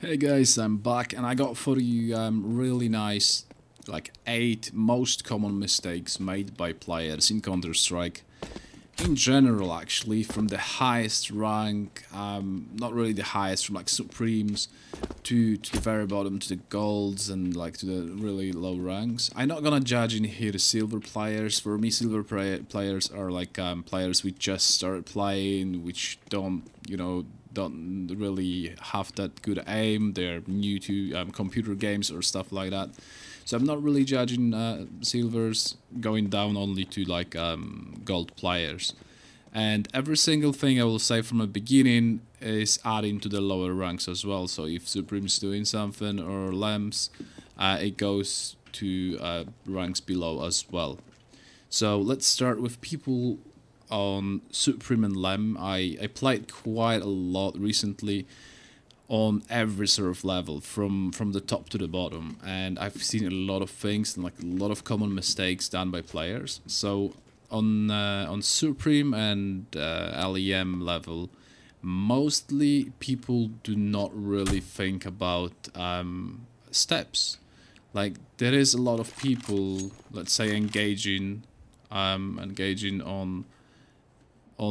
Hey guys, I'm back and I got for you really nice, like 8 most common mistakes made by players in Counter-Strike. In general, actually, from the highest rank, not really the highest, from like Supremes to the very bottom, to the Golds and like to the really low ranks. I'm not gonna judge in here the Silver players. For me, Silver players are like players we just started playing, which don't really have that good aim. They're new to computer games or stuff like that. So I'm not really judging silvers, going down only to like gold players. And every single thing I will say from the beginning is adding to the lower ranks as well. So if Supreme's doing something or Lems, it goes to ranks below as well. So let's start with people on Supreme and Lem. I played quite a lot recently on every sort of level, from the top to the bottom, and I've seen a lot of things and like a lot of common mistakes done by players. So on Supreme and LEM level, mostly people do not really think about steps. Like there is a lot of people, let's say, engaging on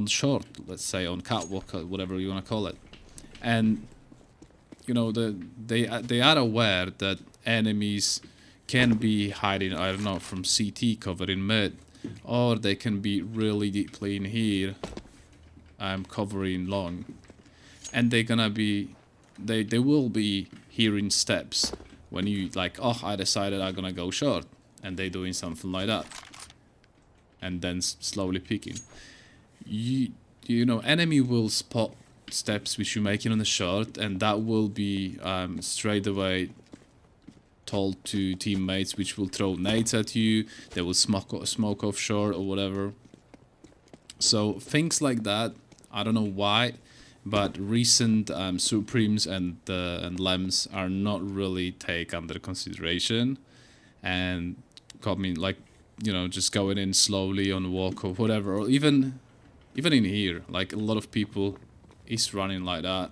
short, let's say on catwalk, whatever you want to call it, and they are aware that enemies can be hiding, I don't know, from CT cover in mid, or they can be really deeply in here, covering long, and they will be hearing steps when you like, oh, I decided I'm gonna go short, and they doing something like that, and then slowly picking. Enemy will spot steps which you're making on the short, and that will be straight away told to teammates, which will throw nades at you. They will smoke off short or whatever. So things like that, I don't know why, but recent Supremes and Lems are not really take under consideration, and coming like, just going in slowly on walk or whatever, or even in here, like a lot of people is running like that,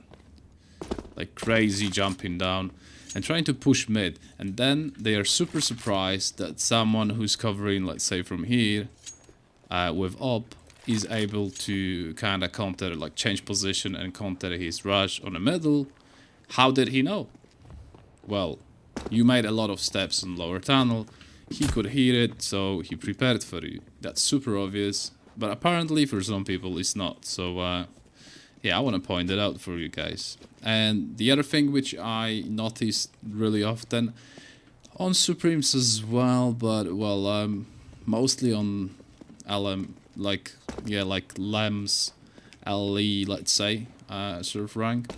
like crazy, jumping down and trying to push mid, and then they are super surprised that someone who's covering, let's say from here, with op, is able to kind of counter, like change position and counter his rush on the middle. How did he know? Well, you made a lot of steps in lower tunnel, he could hear it, so he prepared for you. That's super obvious, but apparently for some people it's not. So yeah, I want to point it out for you guys. And the other thing which I noticed really often on Supremes as well, but well, mostly on LM, like Lems, LE, let's say, sort of rank,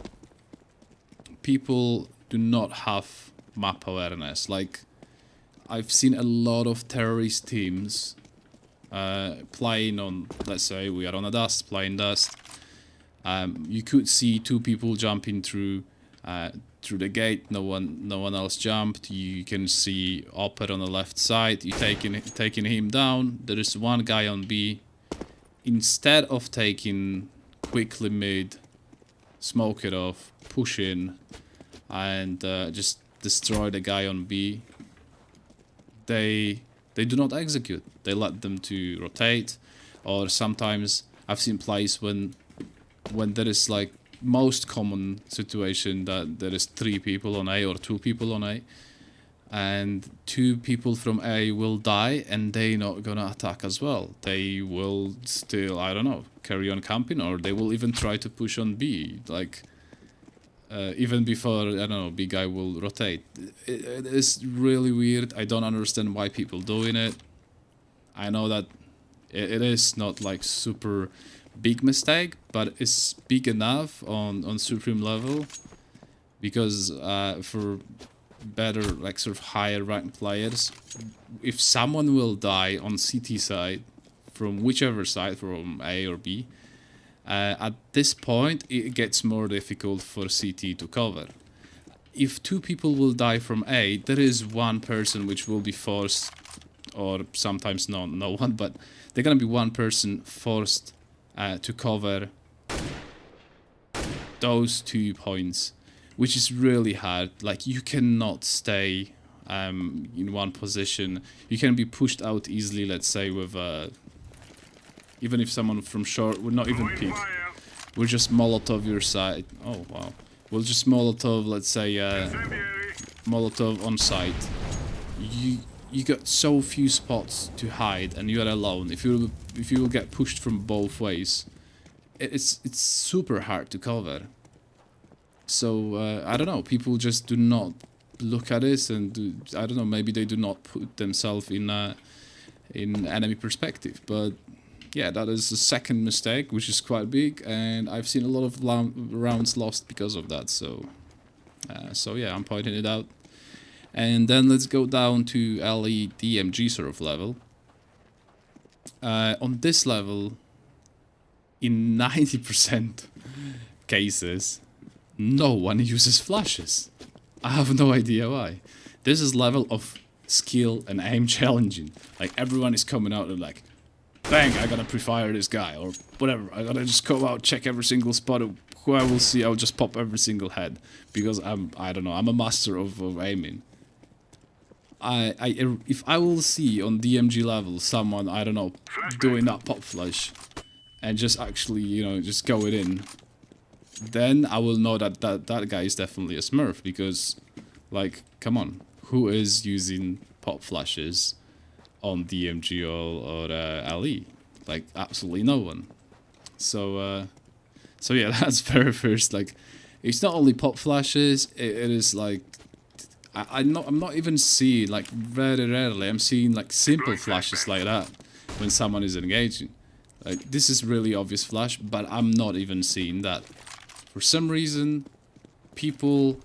people do not have map awareness. Like I've seen a lot of terrorist teams playing on, let's say we are on a dust, playing dust. You could see two people jumping through the gate. No one else jumped. You can see Opper on the left side. You taking him down. There is one guy on B. Instead of taking quickly mid, smoke it off, push in, and just destroy the guy on B, they do not execute. They let them to rotate, or sometimes I've seen plays when there is like most common situation that there is 3 people on A or 2 people on A, and 2 people from A will die and they not gonna attack as well. They will still, I don't know, carry on camping, or they will even try to push on B, like even before, I don't know, B guy will rotate. It is really weird. I don't understand why people doing it. I know that it is not like super big mistake, but it's big enough on Supreme level, because for better, like sort of higher ranked players, if someone will die on CT side, from whichever side, from A or B, at this point it gets more difficult for CT to cover. If 2 people will die from A, there is one person which will be forced, or sometimes no one, but they're gonna be one person forced to cover those 2 points, which is really hard. Like, you cannot stay in one position. You can be pushed out easily, let's say, with even if someone from short would not even peek. We'll just Molotov your side. Oh, wow. We'll just Molotov, let's say, Molotov on site. You got so few spots to hide, and you're alone. If you will get pushed from both ways, it's super hard to cover. So I don't know. People just do not look at this, and I don't know. Maybe they do not put themselves in enemy perspective. But yeah, that is the second mistake, which is quite big, and I've seen a lot of rounds lost because of that. So yeah, I'm pointing it out. And then let's go down to LE DMG sort of level. On this level, in 90% cases, no one uses flashes. I have no idea why. This is level of skill and aim challenging. Like, everyone is coming out and like, bang, I gotta pre-fire this guy, or whatever. I gotta just go out, check every single spot. Who I will see, I'll just pop every single head. Because I don't know, I'm a master of aiming. If I will see on DMG level someone, I don't know, doing that pop flash and just actually, you know, just going in, then I will know that that guy is definitely a smurf. Because, like, come on, who is using pop flashes on DMG or LE? Like, absolutely no one. So yeah, that's very first. Like, it's not only pop flashes, it is like, I'm not even seeing, like, very rarely I'm seeing like simple flashes like that when someone is engaging. Like, this is really obvious flash, but I'm not even seeing that. For some reason, people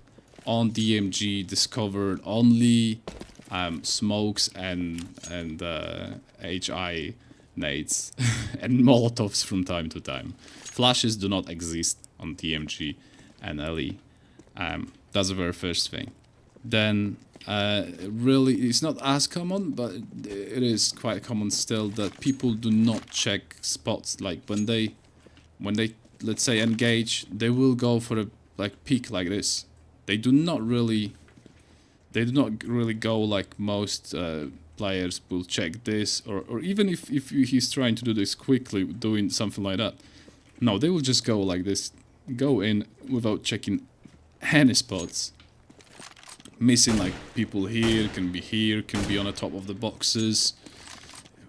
on DMG discovered only smokes and HI nades and molotovs from time to time. Flashes do not exist on DMG and LE. That's the very first thing. Then really, it's not as common, but it is quite common still, that people do not check spots. Like, when they let's say engage, they will go for a like peek like this. They do not really go like most players will check this, or even if he's trying to do this quickly, doing something like that. No, they will just go like this, go in without checking any spots. Missing, like, people here, can be on the top of the boxes,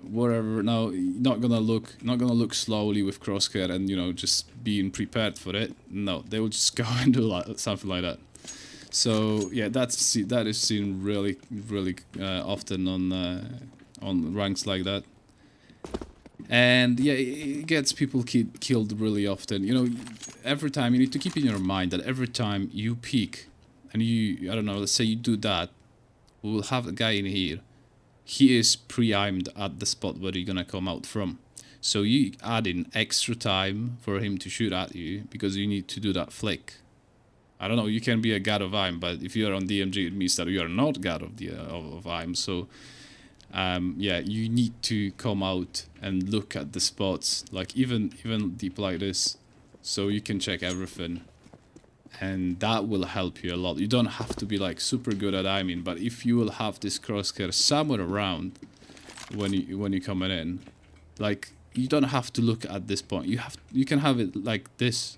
whatever. Now, not gonna look slowly with crosshair and, you know, just being prepared for it. No, they will just go and do like something like that. So yeah, that is seen really often on ranks like that. And yeah, it gets people killed really often. You know, every time you need to keep in your mind that every time you peek and I don't know, let's say you do that, we will have a guy in here. He is pre-aimed at the spot where you're gonna come out from. So you add in extra time for him to shoot at you because you need to do that flick. I don't know, you can be a god of aim, but if you are on DMG, it means that you are not god of aim. So yeah, you need to come out and look at the spots, like even deep like this, so you can check everything. And that will help you a lot. You don't have to be like super good at aiming, but if you will have this crosshair somewhere around when you're coming in, like, you don't have to look at this point. You can have it like this,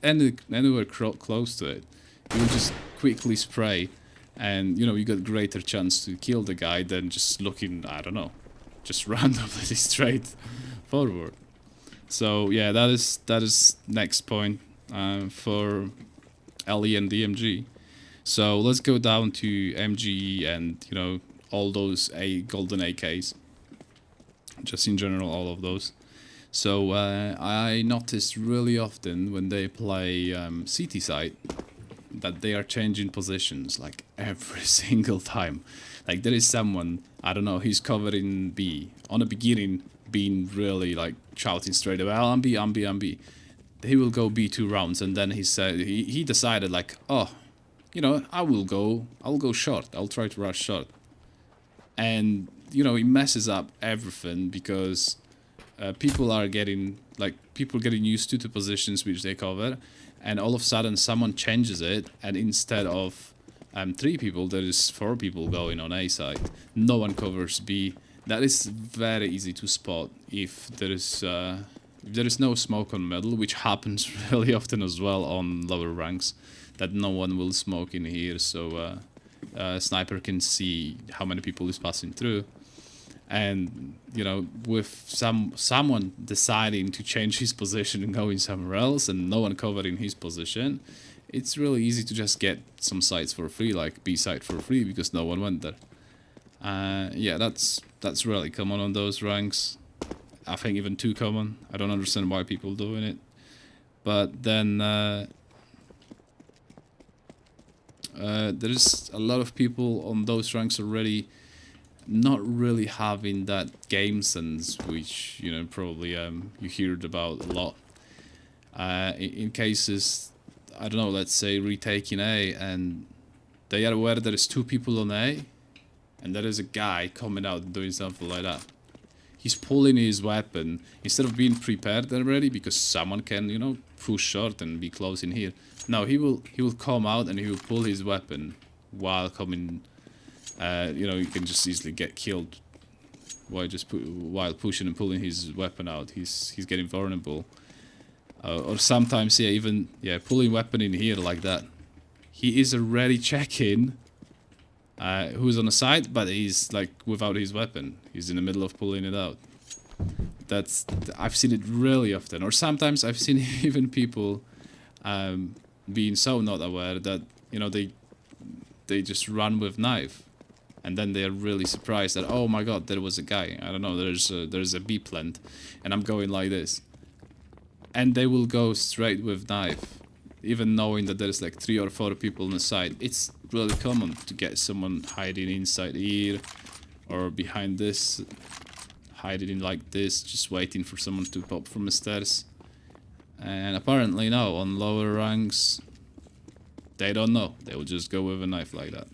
anywhere close to it. You will just quickly spray, and you know, you got greater chance to kill the guy than just looking, I don't know, just randomly straight forward. So yeah, that is next point for LE and DMG. So let's go down to MGE and, you know, all those golden AKs. Just in general, all of those. So I noticed really often when they play CT site that they are changing positions like every single time. Like, there is someone, I don't know, he's covering B. On the beginning, being really like shouting straight away, I'm B, I'm B, I'm B. He will go B 2 rounds, and then he said he decided, like, oh, you know, I'll go short. I'll try to rush short. And, you know, it messes up everything because people getting used to the positions which they cover, and all of a sudden someone changes it, and instead of 3 people, there is 4 people going on A side. No one covers B. That is very easy to spot if there is no smoke on middle, which happens really often as well on lower ranks, that no one will smoke in here, so sniper can see how many people is passing through. And you know, with someone deciding to change his position and going somewhere else, and no one covering his position, it's really easy to just get some sites for free, like B site for free, because no one went there. Yeah, that's really common on those ranks. I think even too common. I don't understand why people doing it. But then there's a lot of people on those ranks already not really having that game sense, which, you know, probably you heard about a lot. In cases, I don't know, let's say retaking A, and they are aware there is 2 people on A, and there is a guy coming out and doing something like that. He's pulling his weapon instead of being prepared already, because someone can, you know, push short and be close in here. No, he will come out and he will pull his weapon while coming. You know, you can just easily get killed while pushing and pulling his weapon out. He's getting vulnerable. Or sometimes, yeah, even pulling weapon in here like that. He is already checking who's on the side, but he's like without his weapon. He's in the middle of pulling it out. I've seen it really often. Or sometimes I've seen even people being so not aware that, you know, they just run with knife, and then they are really surprised that, oh my god, there was a guy. I don't know, there's a B plant, and I'm going like this, and they will go straight with knife, even knowing that there's like 3 or 4 people on the side. It's really common to get someone hiding inside here or behind this, hiding in like this, just waiting for someone to pop from the stairs. And apparently no, on lower ranks, they don't know. They will just go with a knife like that.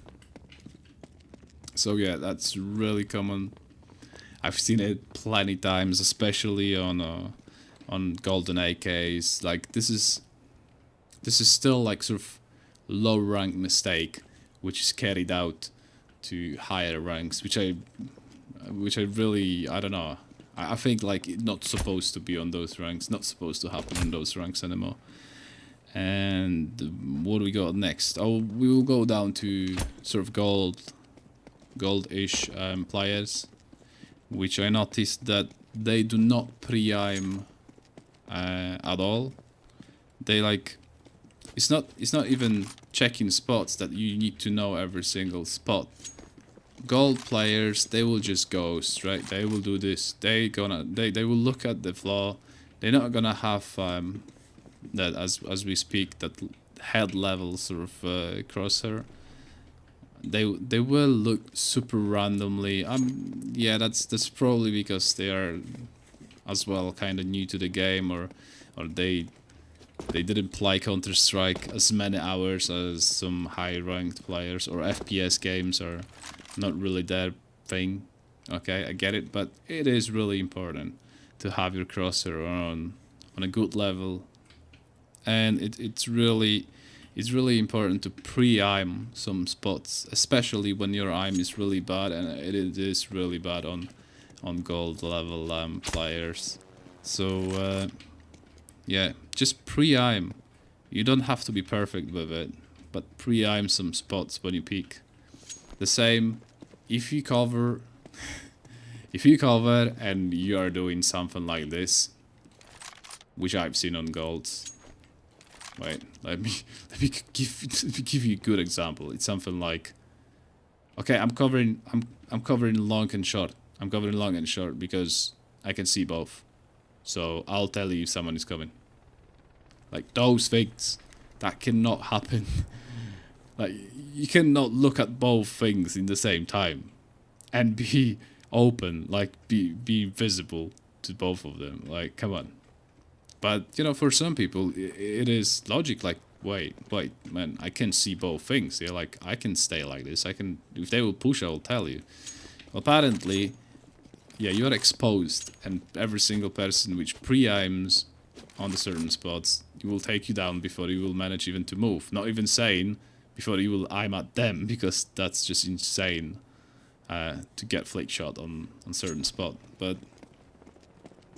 So yeah, that's really common. I've seen it plenty times, especially on golden AKs. Like this is still like sort of low rank mistake, which is carried out to higher ranks, which I really, I don't know. I think like it's not supposed to be on those ranks, not supposed to happen on those ranks anymore. And what do we got next? Oh, we will go down to sort of gold-ish players, which I noticed that they do not pre-aim at all. They like, it's not even checking spots that you need to know every single spot. Gold players, they will just go straight. They will do this. They will look at the floor. They're not gonna have that as we speak, that head level sort of crosshair. They will look super randomly. Yeah, that's probably because they are as well kind of new to the game, or they didn't play Counter-Strike as many hours as some high-ranked players, or FPS games are not really their thing. Okay, I get it, but it is really important to have your crosshair on a good level, and it's really important to pre-aim some spots, especially when your aim is really bad, and it is really bad on gold level players. So yeah, just pre-aim. You don't have to be perfect with it, but pre-aim some spots when you peek. The same if you cover and you are doing something like this, which I've seen on golds. Wait, let me give you a good example. It's something like, okay, I'm covering long and short. I'm covering long and short because I can see both. So I'll tell you if someone is coming. Like those things, that cannot happen. Like you cannot look at both things in the same time and be open, like be visible to both of them. Like, come on. But you know, for some people it is logic, like wait man, I can see both things. They're like, I can stay like this, I can, if they will push, I will tell you. Apparently, yeah, you are exposed, and every single person which pre-aims on the certain spots, it will take you down before you will manage even to move. Not even saying before you will aim at them, because that's just insane to get flick shot on certain spot. But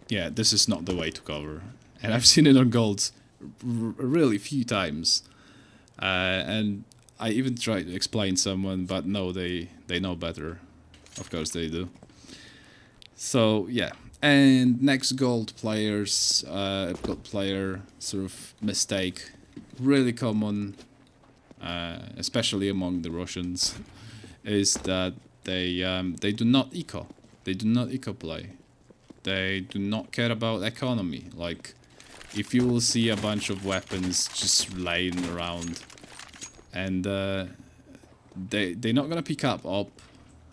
yeah, this is not the way to cover. And I've seen it on golds really few times. And I even tried to explain someone, but no, they know better. Of course they do. So yeah. And next gold players, gold player sort of mistake, really common, especially among the Russians, is that they do not eco. They do not eco play. They do not care about economy. Like, if you will see a bunch of weapons just laying around, and they're not gonna pick up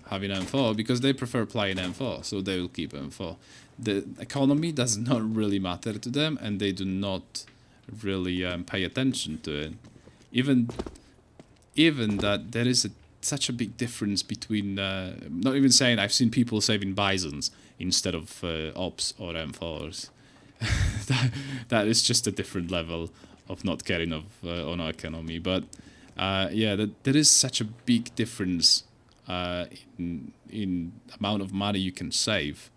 having M4 because they prefer playing M4, so they will keep M4. The economy does not really matter to them, and they do not really pay attention to it. Even that there is such a big difference between, not even saying I've seen people saving Bisons instead of Ops or M4s. that is just a different level of not caring on economy. But yeah, there is such a big difference in amount of money you can save.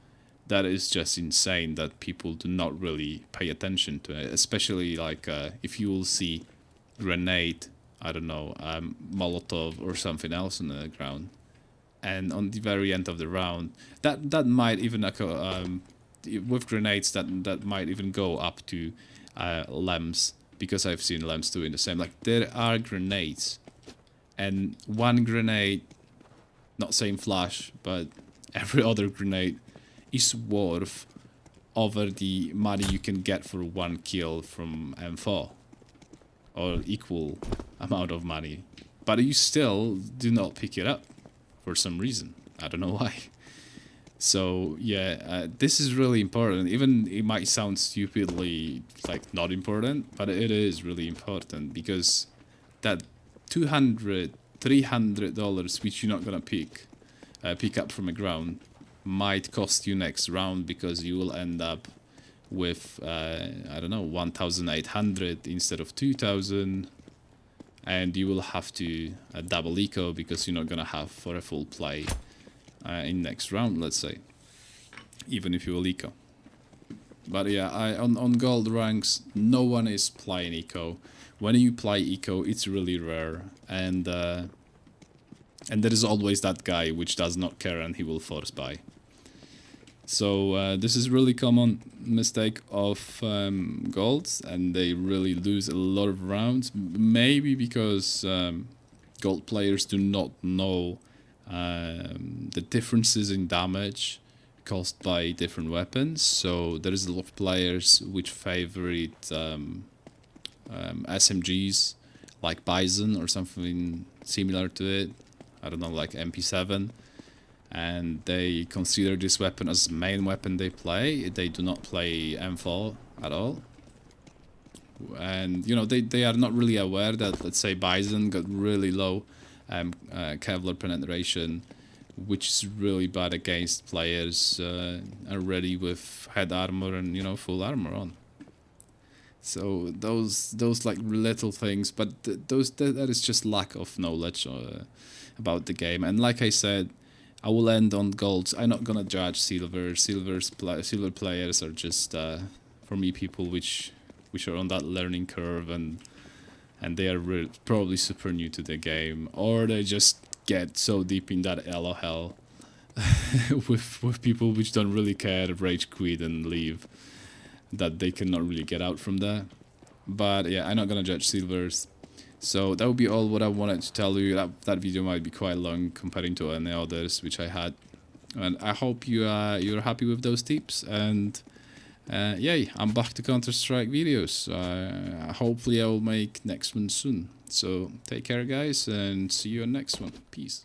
That is just insane that people do not really pay attention to it, especially like if you will see grenade, I don't know, Molotov or something else on the ground, and on the very end of the round, that might even with grenades that might even go up to LEMs, because I've seen LEMs doing the same. Like, there are grenades, and one grenade, not saying flash, but every other grenade is worth over the money you can get for one kill from M4, or equal amount of money, but you still do not pick it up for some reason. I don't know why. So yeah, this is really important. Even it might sound stupidly like not important, but it is really important, because that $200-300 which you're not gonna pick up from the ground might cost you next round, because you will end up with I don't know, 1,800 instead of 2,000, and you will have to double eco, because you're not gonna have for a full play in next round, let's say, even if you will eco. But yeah, on gold ranks, no one is playing eco. When you play eco, it's really rare, and there is always that guy which does not care, and he will force buy. So this is really common mistake of golds, and they really lose a lot of rounds, maybe because gold players do not know the differences in damage caused by different weapons. So there is a lot of players which favorite SMGs like Bison or something similar to it, I don't know, like MP7, and they consider this weapon as the main weapon they play. They do not play M4 at all. And you know, they are not really aware that, let's say, Bison got really low Kevlar penetration, which is really bad against players already with head armor and, you know, full armor on. So those like little things, but that is just lack of knowledge about the game. And like I said, I will end on golds. I'm not gonna judge silver. Silver players are just for me people which are on that learning curve, and they are probably super new to the game, or they just get so deep in that LOL with people which don't really care, rage quit and leave, that they cannot really get out from there. But yeah, I'm not gonna judge silvers. So that would be all what I wanted to tell you. That video might be quite long comparing to any others which I had, and I hope you're happy with those tips. And yeah, I'm back to Counter-Strike videos. Hopefully I will make next one soon. So take care, guys, and see you on next one. Peace.